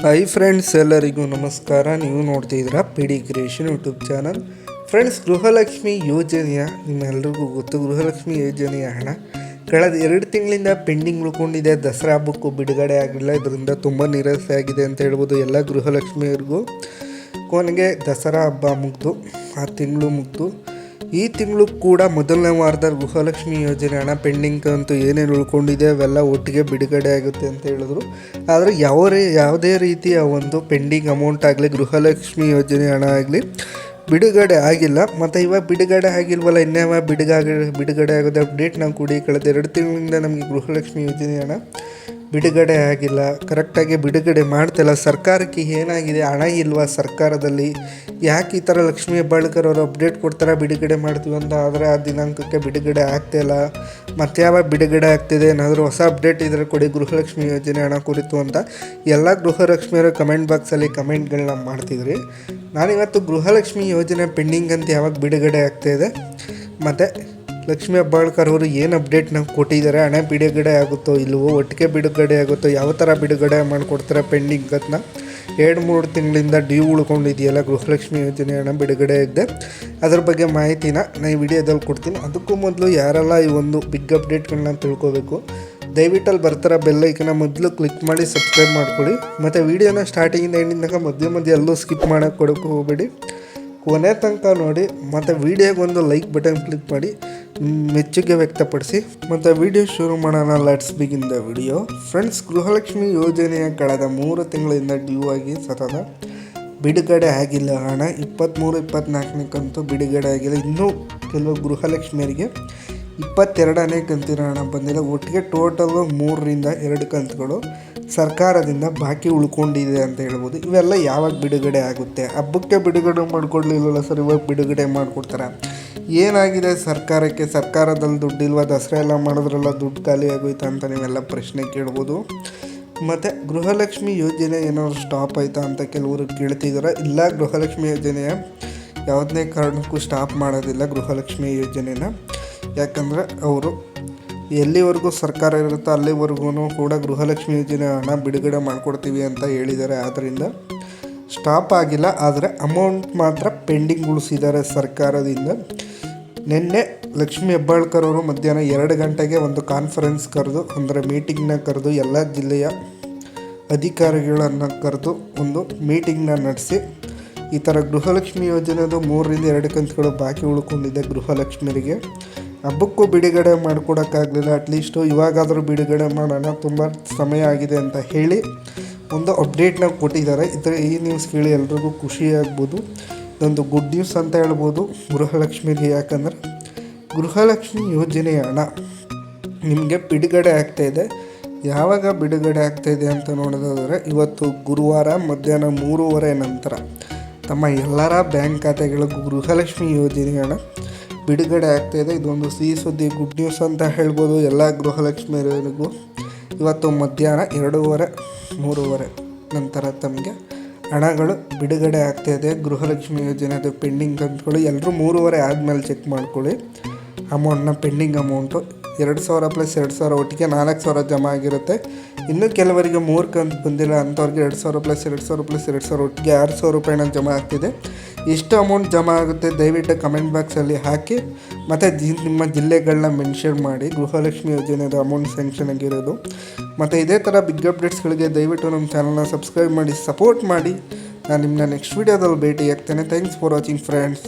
Hi friends, ಎಲ್ಲರಿಗೂ ನಮಸ್ಕಾರ. ನೀವು ನೋಡ್ತಿದ್ದೀರಾ P D creation YouTube channel. Friends, Gruhalakshmi ಯೋಜನೆಯ ನಿಮ್ಮೆಲ್ಲರಿಗೂ ಗೊತ್ತು. ಗೃಹಲಕ್ಷ್ಮಿ ಯೋಜನೆಯ ಹಣ ಕಳೆದ 2 ತಿಂಗಳಿಂದ ಪೆಂಡಿಂಗ್ ಉಳ್ಕೊಂಡಿದೆ. ದಸರಾ ಹಬ್ಬಕ್ಕೂ ಬಿಡುಗಡೆ ಆಗಿಲ್ಲ. ಇದರಿಂದ ತುಂಬ ನಿರಾಸೆ ಆಗಿದೆ ಅಂತ ಹೇಳ್ಬೋದು ಎಲ್ಲ ಗೃಹಲಕ್ಷ್ಮಿಯರಿಗೂ. ಕೊನೆಗೆ ದಸರಾ ಹಬ್ಬ ಮುಗಿದು 6 ತಿಂಗಳು ಮುಗಿದು ಈ ತಿಂಗಳು ಕೂಡ ಮೊದಲನೇ ವಾರದಲ್ಲಿ ಗೃಹಲಕ್ಷ್ಮಿ ಯೋಜನೆ ಹಣ ಪೆಂಡಿಂಗ್ ಅಂತೂ ಏನೇನು ಉಳ್ಕೊಂಡಿದೆ ಅವೆಲ್ಲ ಒಟ್ಟಿಗೆ ಬಿಡುಗಡೆ ಆಗುತ್ತೆ ಅಂತ ಹೇಳಿದ್ರು. ಆದರೆ ಯಾವುದೇ ರೀತಿಯ ಒಂದು ಪೆಂಡಿಂಗ್ ಅಮೌಂಟ್ ಆಗಲಿ, ಗೃಹಲಕ್ಷ್ಮಿ ಯೋಜನೆ ಹಣ ಆಗಲಿ ಬಿಡುಗಡೆ ಆಗಿಲ್ಲ. ಮತ್ತು ಇವಾಗ ಬಿಡುಗಡೆ ಆಗಿಲ್ವಲ್ಲ, ಇನ್ನೇವ ಬಿಡುಗಡೆ ಆಗೋದು ಅಪ್ಡೇಟ್ ನಾವು ಕೊಡಿ. ಕಳೆದ 2 ತಿಂಗಳಿಂದ ನಮಗೆ ಗೃಹಲಕ್ಷ್ಮಿ ಯೋಜನೆ ಹಣ ಬಿಡುಗಡೆ ಆಗಿಲ್ಲ, ಕರೆಕ್ಟಾಗಿ ಬಿಡುಗಡೆ ಮಾಡ್ತಿಲ್ಲ. ಸರ್ಕಾರಕ್ಕೆ ಏನಾಗಿದೆ, ಹಣ ಇಲ್ವಾ ಸರ್ಕಾರದಲ್ಲಿ? ಯಾಕೆ ಈ ಥರ ಲಕ್ಷ್ಮೀ ಹೆಬ್ಬಾಳ್ಕರ್ ಅವರು ಅಪ್ಡೇಟ್ ಕೊಡ್ತಾರೆ ಬಿಡುಗಡೆ ಮಾಡ್ತೀವಿ ಅಂತ, ಆದರೆ ಆ ದಿನಾಂಕಕ್ಕೆ ಬಿಡುಗಡೆ ಆಗ್ತಾಯಿಲ್ಲ. ಮತ್ತು ಯಾವಾಗ ಬಿಡುಗಡೆ ಆಗ್ತಿದೆ, ಏನಾದರೂ ಹೊಸ ಅಪ್ಡೇಟ್ ಇದ್ದರೆ ಕೊಡಿ ಗೃಹಲಕ್ಷ್ಮಿ ಯೋಜನೆ ಹಣ ಕುರಿತು ಅಂತ ಎಲ್ಲ ಗೃಹಲಕ್ಷ್ಮಿಯವರು ಕಮೆಂಟ್ ಬಾಕ್ಸಲ್ಲಿ ಕಮೆಂಟ್ಗಳನ್ನ ಮಾಡ್ತಿದ್ರಿ. ನಾನಿವತ್ತು ಗೃಹಲಕ್ಷ್ಮಿ ಯೋಜನೆ ಪೆಂಡಿಂಗ್ ಅಂತ ಯಾವಾಗ ಬಿಡುಗಡೆ ಆಗ್ತಾಯಿದೆ ಮತ್ತು ಲಕ್ಷ್ಮೀ ಹೆಬ್ಬಾಳ್ಕರ್ ಅವರು ಏನು ಅಪ್ಡೇಟ್ನ ಕೊಟ್ಟಿದ್ದಾರೆ, ಹಣ ಬಿಡುಗಡೆ ಆಗುತ್ತೋ ಇಲ್ಲವೋ, ಒಟ್ಟಿಗೆ ಬಿಡುಗಡೆ ಆಗುತ್ತೋ, ಯಾವ ಥರ ಬಿಡುಗಡೆ ಮಾಡಿಕೊಡ್ತಾರೆ ಪೆಂಡಿಂಗ್ ಅದನ್ನ 2-3 ತಿಂಗಳಿಂದ ಡ್ಯೂ ಉಳ್ಕೊಂಡಿದೆಯಲ್ಲ ಗೃಹಲಕ್ಷ್ಮಿ ಯೋಜನೆ ಹಣ ಬಿಡುಗಡೆ ಆಗಿದೆ, ಅದ್ರ ಬಗ್ಗೆ ಮಾಹಿತಿನ ನಾನು ಈ ವಿಡಿಯೋದಲ್ಲಿ ಕೊಡ್ತೀನಿ. ಅದಕ್ಕೂ ಮೊದಲು ಯಾರೆಲ್ಲ ಈ ಒಂದು ಬಿಗ್ ಅಪ್ಡೇಟ್ಗಳನ್ನ ತಿಳ್ಕೊಬೇಕು, ದಯವಿಟ್ಟಲ್ಲಿ ಬರ್ತಾರೆ ಬೆಲ್ ಐಕನ್ನ ಮೊದಲು ಕ್ಲಿಕ್ ಮಾಡಿ ಸಬ್ಸ್ಕ್ರೈಬ್ ಮಾಡ್ಕೊಳ್ಳಿ. ಮತ್ತು ವೀಡಿಯೋನ ಸ್ಟಾರ್ಟಿಂಗಿಂದ ಎಂಡಿಂದ ಮಧ್ಯೆ ಎಲ್ಲೂ ಸ್ಕಿಪ್ ಮಾಡೋಕ್ಕೆ ಕೊಡೋಕ್ಕೆ ಹೋಗಬೇಡಿ, ಕೊನೆ ತನಕ ನೋಡಿ. ಮತ್ತು ವೀಡಿಯೋಗೆ ಒಂದು ಲೈಕ್ ಬಟನ್ ಕ್ಲಿಕ್ ಮಾಡಿ ಮೆಚ್ಚುಗೆ ವ್ಯಕ್ತಪಡಿಸಿ. ಮತ್ತು ವಿಡಿಯೋ ಶುರು ಮಾಡೋಣ. Let's begin the video. Friends, Gruhalakshmi ಯೋಜನೆಯ ಕಳೆದ 3 ತಿಂಗಳಿಂದ ಡ್ಯೂ ಆಗಿ ಸತತ ಬಿಡುಗಡೆ ಆಗಿಲ್ಲ ಹಣ. 23-24 ಬಿಡುಗಡೆ ಆಗಿಲ್ಲ. ಇನ್ನೂ ಕೆಲವು ಗೃಹಲಕ್ಷ್ಮಿಯರಿಗೆ 22ನೇ ಕಂತಿನ ಹಣ ಬಂದಿಲ್ಲ. ಒಟ್ಟಿಗೆ ಟೋಟಲು 3-2 ಕಂತುಗಳು ಸರ್ಕಾರದಿಂದ ಬಾಕಿ ಉಳ್ಕೊಂಡಿದೆ ಅಂತ ಹೇಳ್ಬೋದು. ಇವೆಲ್ಲ ಯಾವಾಗ ಬಿಡುಗಡೆ ಆಗುತ್ತೆ? ಹಬ್ಬಕ್ಕೆ ಬಿಡುಗಡೆ ಮಾಡಿಕೊಡ್ಲಿಲ್ಲಲ್ಲ ಸರ್, ಇವಾಗ ಬಿಡುಗಡೆ ಮಾಡಿಕೊಡ್ತಾರೆ. ಏನಾಗಿದೆ ಸರ್ಕಾರಕ್ಕೆ? ಸರ್ಕಾರದಲ್ಲಿ ದುಡ್ಡಿಲ್ವ? ದಸರಾ ಎಲ್ಲ ಮಾಡಿದ್ರಲ್ಲ, ದುಡ್ಡು ಖಾಲಿ ಆಗೋಯ್ತಾ ಅಂತ ನೀವೆಲ್ಲ ಪ್ರಶ್ನೆ ಕೇಳ್ಬೋದು. ಮತ್ತು ಗೃಹಲಕ್ಷ್ಮಿ ಯೋಜನೆ ಏನಾದ್ರು ಸ್ಟಾಪ್ ಆಯಿತಾ ಅಂತ ಕೆಲವರು ಕೇಳ್ತಿದ್ದಾರೆ. ಇಲ್ಲ, ಗೃಹಲಕ್ಷ್ಮಿ ಯೋಜನೆಯ ಯಾವುದನೇ ಕಾರಣಕ್ಕೂ ಸ್ಟಾಪ್ ಮಾಡೋದಿಲ್ಲ ಗೃಹಲಕ್ಷ್ಮಿ ಯೋಜನೆನ. ಯಾಕಂದರೆ ಅವರು ಎಲ್ಲಿವರೆಗೂ ಸರ್ಕಾರ ಇರುತ್ತೋ ಅಲ್ಲಿವರೆಗೂ ಕೂಡ ಗೃಹಲಕ್ಷ್ಮಿ ಯೋಜನೆ ಹಣ ಬಿಡುಗಡೆ ಮಾಡಿಕೊಡ್ತೀವಿ ಅಂತ ಹೇಳಿದ್ದಾರೆ. ಆದ್ದರಿಂದ ಸ್ಟಾಪ್ ಆಗಿಲ್ಲ, ಆದರೆ ಅಮೌಂಟ್ ಮಾತ್ರ ಪೆಂಡಿಂಗ್ ಉಳಿಸಿದ್ದಾರೆ ಸರ್ಕಾರದಿಂದ. ನಿನ್ನೆ ಲಕ್ಷ್ಮೀ ಹೆಬ್ಬಾಳ್ಕರ್ ಅವರು ಮಧ್ಯಾಹ್ನ 2 ಗಂಟೆಗೆ ಒಂದು ಕಾನ್ಫರೆನ್ಸ್ ಕರೆದು, ಅಂದರೆ ಮೀಟಿಂಗ್ನ ಕರೆದು ಎಲ್ಲ ಜಿಲ್ಲೆಯ ಅಧಿಕಾರಿಗಳನ್ನು ಕರೆದು ಒಂದು ಮೀಟಿಂಗ್ನ ನಡೆಸಿ, ಈ ಥರ ಗೃಹಲಕ್ಷ್ಮಿ ಯೋಜನೆದು 3-2 ಕಂತುಗಳು ಬಾಕಿ ಉಳ್ಕೊಂಡಿದೆ ಗೃಹಲಕ್ಷ್ಮಿಯರಿಗೆ, ಹಬ್ಬಕ್ಕೂ ಬಿಡುಗಡೆ ಮಾಡಿಕೊಡೋಕ್ಕಾಗಲಿಲ್ಲ, ಅಟ್ಲೀಸ್ಟು ಇವಾಗಾದರೂ ಬಿಡುಗಡೆ ಮಾಡೋಣ, ತುಂಬ ಸಮಯ ಆಗಿದೆ ಅಂತ ಹೇಳಿ ಒಂದು ಅಪ್ಡೇಟ್ನ ಕೊಟ್ಟಿದ್ದಾರೆ. ಈ ನ್ಯೂಸ್ ಕೇಳಿ ಎಲ್ರಿಗೂ ಖುಷಿಯಾಗ್ಬೋದು. ಇದೊಂದು ಗುಡ್ ನ್ಯೂಸ್ ಅಂತ ಹೇಳ್ಬೋದು ಗೃಹಲಕ್ಷ್ಮಿಗೆ. ಯಾಕಂದರೆ ಗೃಹಲಕ್ಷ್ಮಿ ಯೋಜನೆಯ ಹಣ ನಿಮಗೆ ಬಿಡುಗಡೆ ಆಗ್ತಾಯಿದೆ. ಯಾವಾಗ ಬಿಡುಗಡೆ ಆಗ್ತಾಯಿದೆ ಅಂತ ನೋಡೋದಾದರೆ, ಇವತ್ತು ಗುರುವಾರ ಮಧ್ಯಾಹ್ನ 3:30 ನಂತರ ತಮ್ಮ ಎಲ್ಲರ ಬ್ಯಾಂಕ್ ಖಾತೆಗಳಿಗೂ ಗೃಹಲಕ್ಷ್ಮಿ ಯೋಜನೆ ಹಣ ಬಿಡುಗಡೆ ಆಗ್ತಾಯಿದೆ. ಇದೊಂದು ಸಿಹಿ ಸುದ್ದಿ, ಗುಡ್ ನ್ಯೂಸ್ ಅಂತ ಹೇಳ್ಬೋದು ಎಲ್ಲ ಗೃಹಲಕ್ಷ್ಮಿಯರಿಗೂ. ಇವತ್ತು ಮಧ್ಯಾಹ್ನ 2:30-3:30 ನಂತರ ತಮಗೆ ಹಣಗಳು ಬಿಡುಗಡೆ ಆಗ್ತಾಯಿದೆ. ಗೃಹಲಕ್ಷ್ಮಿ ಯೋಜನೆದು ಪೆಂಡಿಂಗ್ ಕಂತುಗಳು ಎಲ್ಲರೂ 3:30 ಆದಮೇಲೆ ಚೆಕ್ ಮಾಡ್ಕೊಳ್ಳಿ. ಅಮೌಂಟ್ನ ಪೆಂಡಿಂಗ್ ಅಮೌಂಟು 2,000 + 2,000 ಒಟ್ಟಿಗೆ 4,000 ಜಮಾ ಆಗಿರುತ್ತೆ. ಇನ್ನೂ ಕೆಲವರಿಗೆ 3 ಕಂತು ಬಂದಿಲ್ಲ, ಅಂಥವ್ರಿಗೆ 2,000 + 2,000 + 2,000 ಒಟ್ಟಿಗೆ 6,000 ರೂಪಾಯಿನ ಜಮಾ ಆಗ್ತಿದೆ. ಎಷ್ಟು ಅಮೌಂಟ್ ಜಮಾ ಆಗುತ್ತೆ ದಯವಿಟ್ಟು ಕಮೆಂಟ್ ಬಾಕ್ಸಲ್ಲಿ ಹಾಕಿ. ಮತ್ತು ನಿಮ್ಮ ಜಿಲ್ಲೆಗಳನ್ನ ಮೆನ್ಷನ್ ಮಾಡಿ ಗೃಹಲಕ್ಷ್ಮಿ ಯೋಜನೆದು ಅಮೌಂಟ್ ಸ್ಯಾಂಕ್ಷನ್ ಆಗಿರೋದು. ಮತ್ತು ಇದೇ ಥರ ಬಿಗ್ ಅಪ್ಡೇಟ್ಸ್ಗಳಿಗೆ ದಯವಿಟ್ಟು ನಮ್ಮ ಚಾನಲ್ನ ಸಬ್ಸ್ಕ್ರೈಬ್ ಮಾಡಿ ಸಪೋರ್ಟ್ ಮಾಡಿ. ನಾನು ನಿಮ್ಮನ್ನ ನೆಕ್ಸ್ಟ್ ವೀಡಿಯೋದಲ್ಲಿ ಭೇಟಿ ಆಗ್ತೇನೆ. Thanks for watching friends.